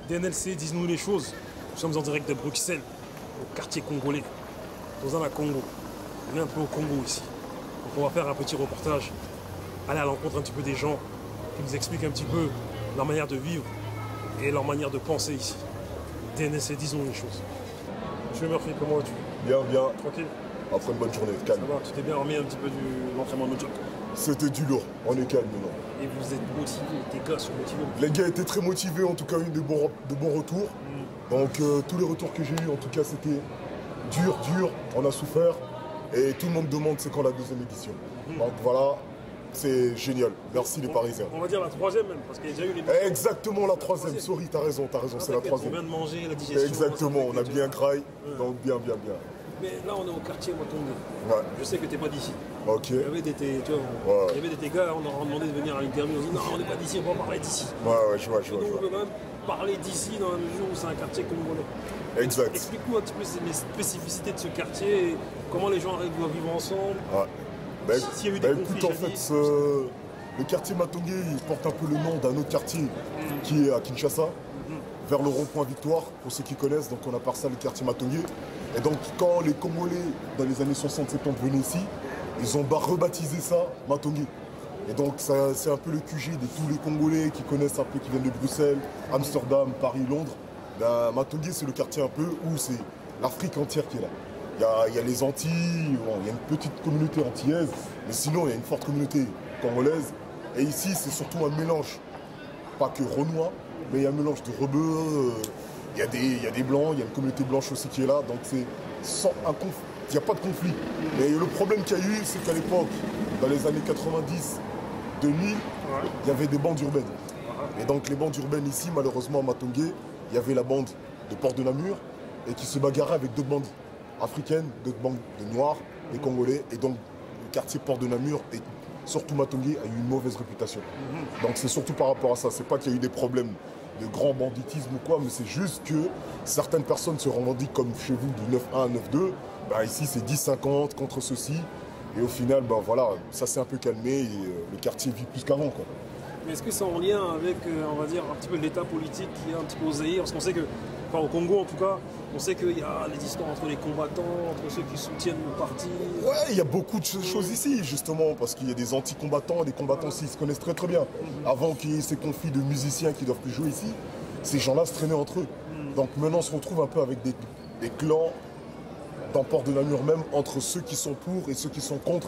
DNLC, dis-nous les choses. Nous sommes en direct de Bruxelles, au quartier congolais, dans un Congo. On est un peu au Congo ici. Donc on va faire un petit reportage, aller à l'encontre un petit peu des gens, qui nous expliquent un petit peu leur manière de vivre et leur manière de penser ici. DNLC, dis-nous les choses. Monsieur Murphy, comment vas-tu? Bien, bien. Tranquille? Après une bonne journée, calme. Ça va, tu t'es bien remis un petit peu de l'entraînement de job? C'était du lourd, on est calme maintenant. Et vous êtes motivés, tes gars sont motivés? Les gars étaient très motivés, en tout cas eu de bons retours. Donc tous les retours que j'ai eu, en tout cas c'était dur, on a souffert. Et tout le monde demande c'est quand la deuxième édition. Donc voilà, c'est génial. Merci les Parisiens. On va dire la troisième même, parce qu'il y a déjà eu les... Exactement la troisième, sorry, t'as raison, c'est la troisième. On vient de manger, la digestion... Exactement, on a bien graille, donc bien. Mais là on est au quartier Matonge. Ouais. Je sais que t'es pas d'ici. Ok. Il y avait des gars, on leur a demandé de venir à l'interview, on dit non, on n'est pas d'ici, on va parler d'ici. Ouais, je vois. Nous, on peut quand même parler d'ici dans la mesure où c'est un quartier congolais. Exact. Explique-nous un petit peu les spécificités de ce quartier, et comment les gens arrivent à vivre ensemble. Ouais. S'il y a eu des conflits, écoute, en fait, le quartier Matonge, il porte un peu le nom d'un autre quartier qui est à Kinshasa, vers le rond-point Victoire, pour ceux qui connaissent. Donc on appelle ça le quartier Matonge. Et donc quand les Congolais, dans les années 60-70, venaient ici, ils ont rebaptisé ça Matonge. Et donc c'est un peu le QG de tous les Congolais qui connaissent un peu, qui viennent de Bruxelles, Amsterdam, Paris, Londres. Ben, Matonge, c'est le quartier un peu où c'est l'Afrique entière qui est là. Il y a les Antilles, il y a une petite communauté antillaise, mais sinon il y a une forte communauté congolaise. Et ici c'est surtout un mélange, pas que renois, mais il y a un mélange de rebeux, il y a des blancs, il y a une communauté blanche aussi qui est là, donc c'est sans un conflit. Il n'y a pas de conflit. Mais le problème qu'il y a eu, c'est qu'à l'époque, dans les années 90, 2000, il y avait des bandes urbaines. Et donc les bandes urbaines ici, malheureusement à Matonge, il y avait la bande de Port de Namur et qui se bagarrait avec d'autres bandes africaines, d'autres bandes de Noirs, des Congolais. Et donc le quartier Port de Namur et surtout Matonge a eu une mauvaise réputation. Donc c'est surtout par rapport à ça. C'est pas qu'il y a eu des problèmes de grand banditisme ou quoi, mais c'est juste que certaines personnes se revendiquent comme chez vous du 9-1 à 9-2. Ben ici c'est 10-50 contre ceci. Et au final, ben voilà, ça s'est un peu calmé et le quartier vit plus qu'avant, quoi. Mais est-ce que c'est en lien avec, on va dire, un petit peu l'état politique qui est un petit peu au Zaïre? Parce qu'on sait que, enfin au Congo en tout cas, on sait qu'il y a des histoires entre les combattants, entre ceux qui soutiennent le parti. Ouais, il y a beaucoup de choses ici, justement, parce qu'il y a des anti-combattants, des combattants aussi, ils se connaissent très bien. Avant qu'il y ait ces conflits de musiciens qui doivent plus jouer ici, ces gens-là se traînaient entre eux. Donc maintenant, on se retrouve un peu avec des clans dans Port de Namur même, entre ceux qui sont pour et ceux qui sont contre.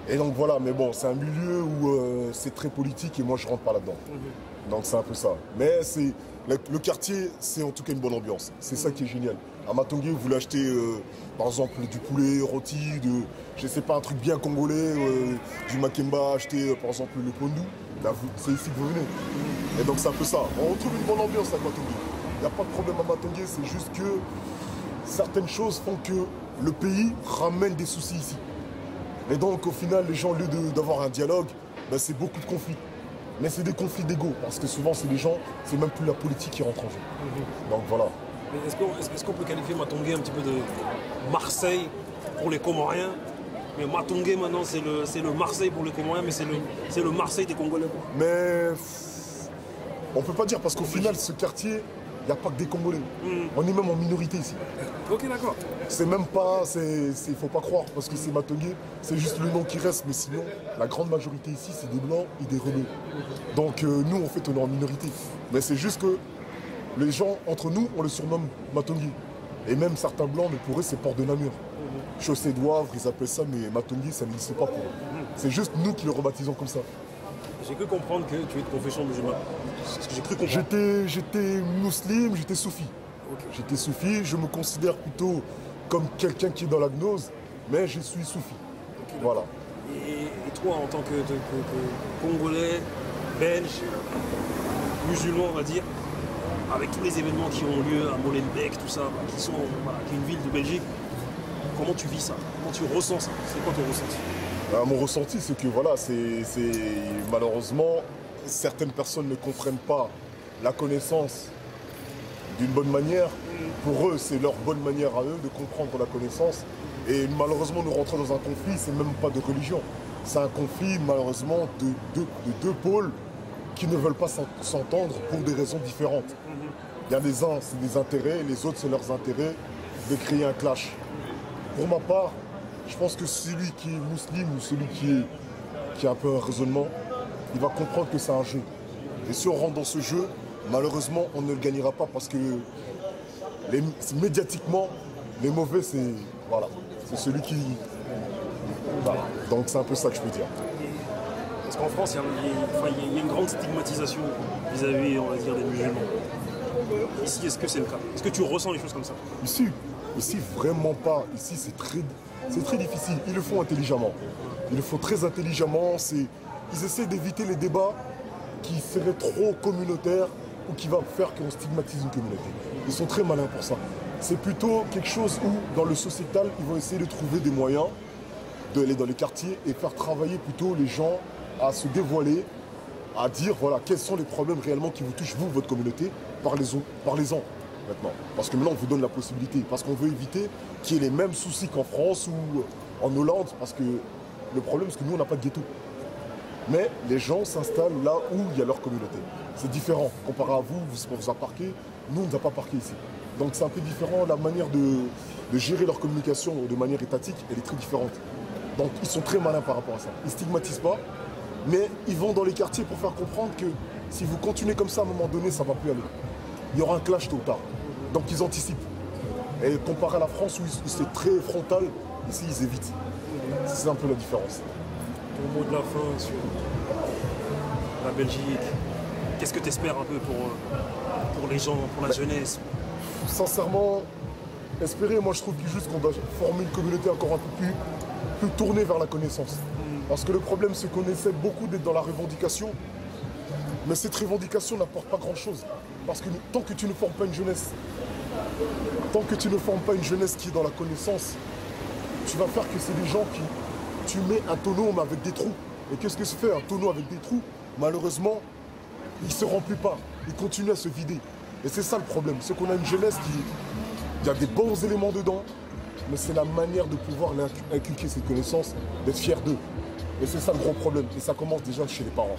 Et donc voilà, mais bon, c'est un milieu où c'est très politique et moi je rentre pas là-dedans. Donc c'est un peu ça. Mais le quartier, c'est en tout cas une bonne ambiance. C'est ça qui est génial. À Matonge, vous voulez acheter par exemple du poulet rôti, je sais pas, un truc bien congolais, du makemba, acheter par exemple le pondu, c'est ici que vous venez. Et donc c'est un peu ça. On retrouve une bonne ambiance à Matonge. Il n'y a pas de problème à Matonge, c'est juste que certaines choses font que le pays ramène des soucis ici. Et donc au final, les gens, au lieu d'avoir un dialogue, ben, c'est beaucoup de conflits. Mais c'est des conflits d'ego, parce que souvent c'est des gens, c'est même plus la politique qui rentre en jeu. Donc voilà. Est-ce qu'on peut qualifier Matonge un petit peu de Marseille pour les Comoriens? Mais Matonge maintenant c'est le Marseille pour les Comoriens, mais c'est le Marseille des Congolais, quoi. Mais on peut pas dire, parce qu'au final ce quartier, il n'y a pas que des Congolais. On est même en minorité ici. Ok, d'accord. C'est même pas, il faut pas croire, parce que c'est Matonge, c'est juste le nom qui reste, mais sinon, la grande majorité ici, c'est des Blancs et des rebeux. Donc nous, en fait, on est en minorité. Mais c'est juste que les gens, entre nous, on le surnomme Matonge. Et même certains Blancs, mais pour eux, c'est Port de Namur. Chaussée de Wavre, ils appellent ça, mais Matonge, ça n'existe pas pour eux. C'est juste nous qui le rebaptisons comme ça. J'ai cru comprendre que tu es de confession musulmane. C'est ce que j'ai cru comprendre. J'étais musulman, j'étais soufi. Okay. J'étais soufi, je me considère plutôt comme quelqu'un qui est dans la gnose, mais je suis soufi. Okay, voilà. Et toi, en tant que Congolais, Belge, musulman, on va dire, avec tous les événements qui ont lieu à Molenbeek, tout ça, qui est une ville de Belgique, comment tu vis ça? Comment tu ressens ça? C'est quoi ton ressenti? Mon ressenti, c'est que voilà, malheureusement, certaines personnes ne comprennent pas la connaissance d'une bonne manière. Pour eux, c'est leur bonne manière à eux de comprendre la connaissance. Et malheureusement, nous rentrons dans un conflit, c'est même pas de religion. C'est un conflit, malheureusement, de deux pôles qui ne veulent pas s'entendre pour des raisons différentes. Il y a les uns, c'est des intérêts, les autres, c'est leurs intérêts de créer un clash. Pour ma part, je pense que celui qui est musulman ou celui qui a un peu un raisonnement, il va comprendre que c'est un jeu. Et si on rentre dans ce jeu, malheureusement, on ne le gagnera pas parce que médiatiquement, les mauvais, c'est voilà, c'est celui qui... Voilà. Donc c'est un peu ça que je peux dire. Parce qu'en France, il y a une grande stigmatisation vis-à-vis, on va dire, des musulmans. Ici, est-ce que c'est le cas? Est-ce que tu ressens les choses comme ça? Ici, vraiment pas. Ici, c'est très difficile. Ils le font intelligemment. Ils le font très intelligemment. Ils essaient d'éviter les débats qui seraient trop communautaires ou qui vont faire qu'on stigmatise une communauté. Ils sont très malins pour ça. C'est plutôt quelque chose où, dans le sociétal, ils vont essayer de trouver des moyens d'aller dans les quartiers et faire travailler plutôt les gens à se dévoiler, à dire voilà quels sont les problèmes réellement qui vous touchent, vous, votre communauté, parlez-en maintenant. Parce que maintenant on vous donne la possibilité, parce qu'on veut éviter qu'il y ait les mêmes soucis qu'en France ou en Hollande, parce que le problème c'est que nous on n'a pas de ghetto. Mais les gens s'installent là où il y a leur communauté. C'est différent, comparé à vous, on vous a parqué, nous on ne nous a pas parqué ici. Donc c'est un peu différent, la manière de gérer leur communication de manière étatique, elle est très différente. Donc ils sont très malins par rapport à ça. Ils ne stigmatisent pas, mais ils vont dans les quartiers pour faire comprendre que si vous continuez comme ça, à un moment donné, ça ne va plus aller. Il y aura un clash tôt ou tard. Donc ils anticipent. Et comparé à la France où c'est très frontal, ici ils évitent. C'est un peu la différence. Ton mot de la fin sur la Belgique, qu'est-ce que tu espères un peu pour les gens, pour la jeunesse? Sincèrement, espérer, moi je trouve juste qu'on doit former une communauté encore un peu plus tournée vers la connaissance. Parce que le problème c'est qu'on essaie beaucoup d'être dans la revendication, mais cette revendication n'apporte pas grand-chose. Parce que tant que tu ne formes pas une jeunesse, qui est dans la connaissance, tu vas faire que c'est des gens qui... Tu mets un tonneau mais avec des trous. Et qu'est-ce que ça fait un tonneau avec des trous? Malheureusement, il ne se remplit pas. Il continue à se vider. Et c'est ça le problème. C'est qu'on a une jeunesse il y a des bons éléments dedans, mais c'est la manière de pouvoir inculquer cette connaissance, d'être fier d'eux. Et c'est ça le gros problème. Et ça commence déjà chez les parents.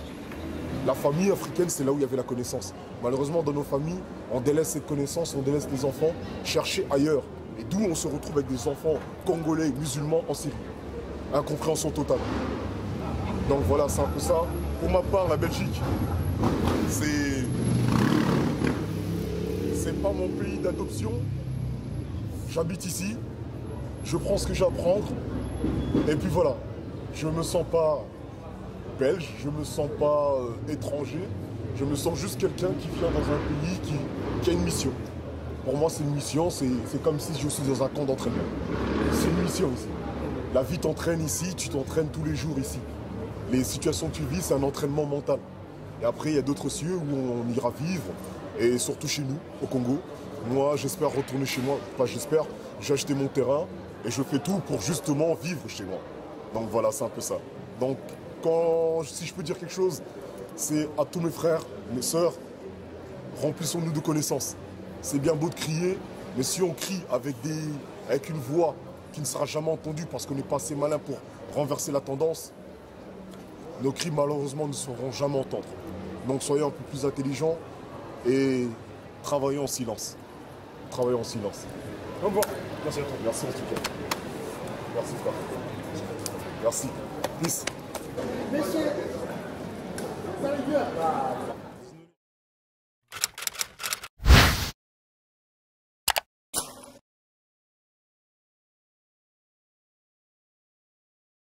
La famille africaine, c'est là où il y avait la connaissance. Malheureusement, dans nos familles, on délaisse cette connaissance, on délaisse les enfants chercher ailleurs. Et d'où on se retrouve avec des enfants congolais, musulmans en Syrie. Incompréhension totale. Donc voilà, c'est un peu ça. Pour ma part, la Belgique, c'est pas mon pays d'adoption. J'habite ici, je prends ce que j'ai à prendre. Et puis voilà, je me sens pas belge, je me sens pas étranger. Je me sens juste quelqu'un qui vient dans un pays qui a une mission. Pour moi, c'est une mission, c'est comme si je suis dans un camp d'entraînement. C'est une mission ici. La vie t'entraîne ici, tu t'entraînes tous les jours ici. Les situations que tu vis, c'est un entraînement mental. Et après, il y a d'autres cieux où on ira vivre, et surtout chez nous, au Congo. Moi, j'espère retourner chez moi. Pas j'espère, j'ai acheté mon terrain, et je fais tout pour justement vivre chez moi. Donc voilà, c'est un peu ça. Donc, si je peux dire quelque chose, c'est à tous mes frères, mes sœurs, remplissons-nous de connaissances. C'est bien beau de crier, mais si on crie avec une voix qui ne sera jamais entendue parce qu'on n'est pas assez malin pour renverser la tendance, nos cris malheureusement ne seront jamais entendus. Donc soyons un peu plus intelligents et travaillons en silence. Travaillons en silence. Au revoir. Merci à toi. Merci en tout cas. Merci frère. Merci. Peace. Monsieur, ça veut dire